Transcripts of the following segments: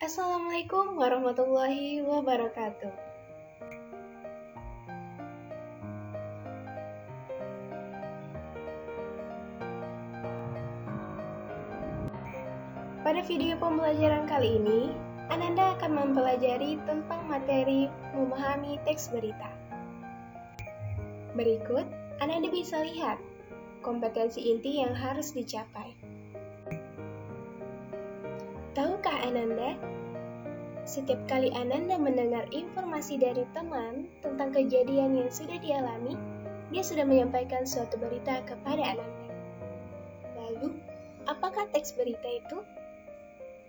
Assalamualaikum warahmatullahi wabarakatuh. Pada video pembelajaran kali ini, Ananda akan mempelajari tentang materi memahami teks berita. Berikut, Ananda bisa lihat kompetensi inti yang harus dicapai. Tahukah Ananda? Setiap kali Ananda mendengar informasi dari teman tentang kejadian yang sudah dialami, dia sudah menyampaikan suatu berita kepada Ananda. Lalu, apakah teks berita itu?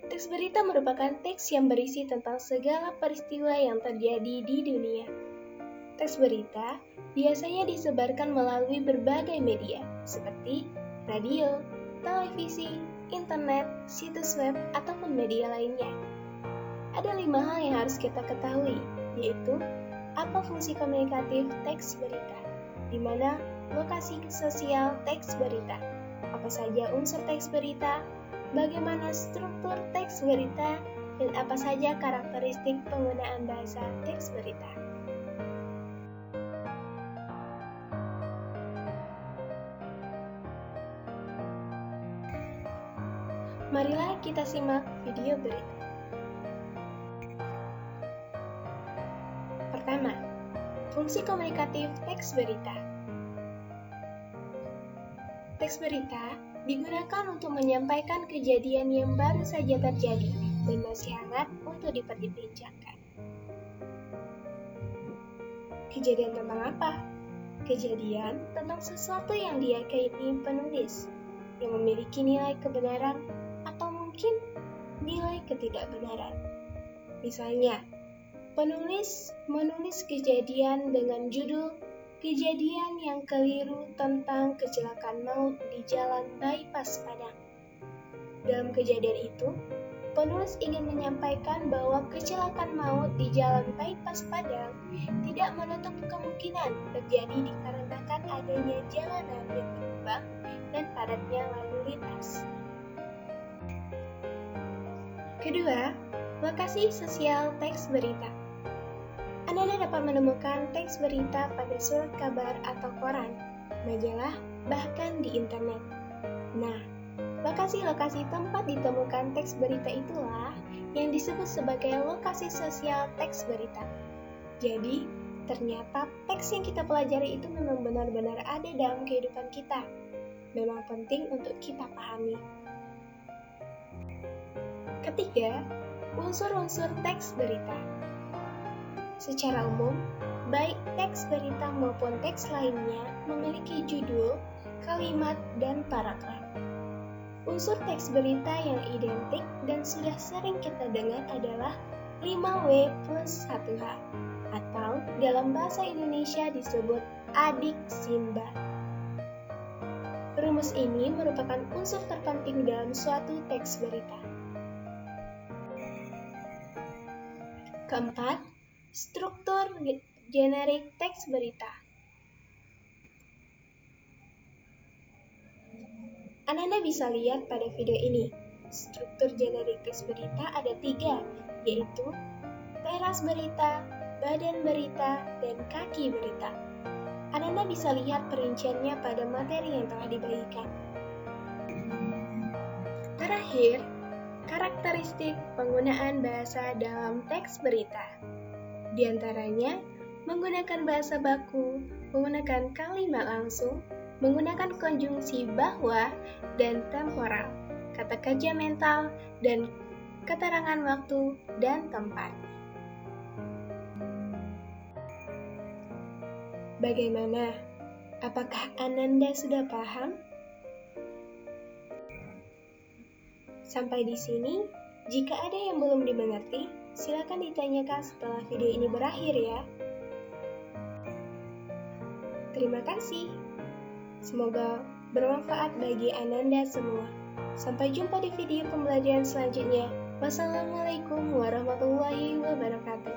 Teks berita merupakan teks yang berisi tentang segala peristiwa yang terjadi di dunia. Teks berita biasanya disebarkan melalui berbagai media, seperti radio, televisi, internet, situs web, ataupun media lainnya. Ada 5 hal yang harus kita ketahui, yaitu apa fungsi komunikatif teks berita, di mana lokasi sosial teks berita, apa saja unsur teks berita, bagaimana struktur teks berita, dan apa saja karakteristik penggunaan bahasa teks berita. Marilah kita simak video berikut. Pertama, fungsi komunikatif teks berita. Teks berita digunakan untuk menyampaikan kejadian yang baru saja terjadi dan masih hangat untuk diperbincangkan. Kejadian tentang apa? Kejadian tentang sesuatu yang diyakini penulis, yang memiliki nilai kebenaran atau mungkin nilai ketidakbenaran. Misalnya, penulis menulis kejadian dengan judul Kejadian yang keliru tentang kecelakaan maut di Jalan Bypass Padang. Dalam kejadian itu, penulis ingin menyampaikan bahwa kecelakaan maut di Jalan Bypass Padang tidak menutup kemungkinan terjadi dikarenakan adanya jalanan yang berlubang dan padatnya lalu lintas. Kedua, lokasi sosial teks berita. Anda dapat menemukan teks berita pada surat kabar atau koran, majalah, bahkan di internet. Nah, lokasi-lokasi tempat ditemukan teks berita itulah yang disebut sebagai lokasi sosial teks berita. Jadi, ternyata teks yang kita pelajari itu memang benar-benar ada dalam kehidupan kita. Memang penting untuk kita pahami. Ketiga, unsur-unsur teks berita. Secara umum, baik teks berita maupun teks lainnya memiliki judul, kalimat, dan paragraf. Unsur teks berita yang identik dan sudah sering kita dengar adalah 5W plus 1H, atau dalam bahasa Indonesia disebut adik Simba. Rumus ini merupakan unsur terpenting dalam suatu teks berita. Keempat, struktur generik teks berita. Anda bisa lihat pada video ini. Struktur generik teks berita ada 3, yaitu teras berita, badan berita, dan kaki berita. Anda bisa lihat perinciannya pada materi yang telah dibagikan. Terakhir, karakteristik penggunaan bahasa dalam teks berita. Di antaranya, menggunakan bahasa baku, menggunakan kalimat langsung, menggunakan konjungsi bahwa dan temporal, kata kerja mental, dan keterangan waktu dan tempat. Bagaimana? Apakah Ananda sudah paham? Sampai di sini, jika ada yang belum dimengerti, silakan ditanyakan setelah video ini berakhir ya. Terima kasih. Semoga bermanfaat bagi Ananda semua. Sampai jumpa di video pembelajaran selanjutnya. Wassalamualaikum warahmatullahi wabarakatuh.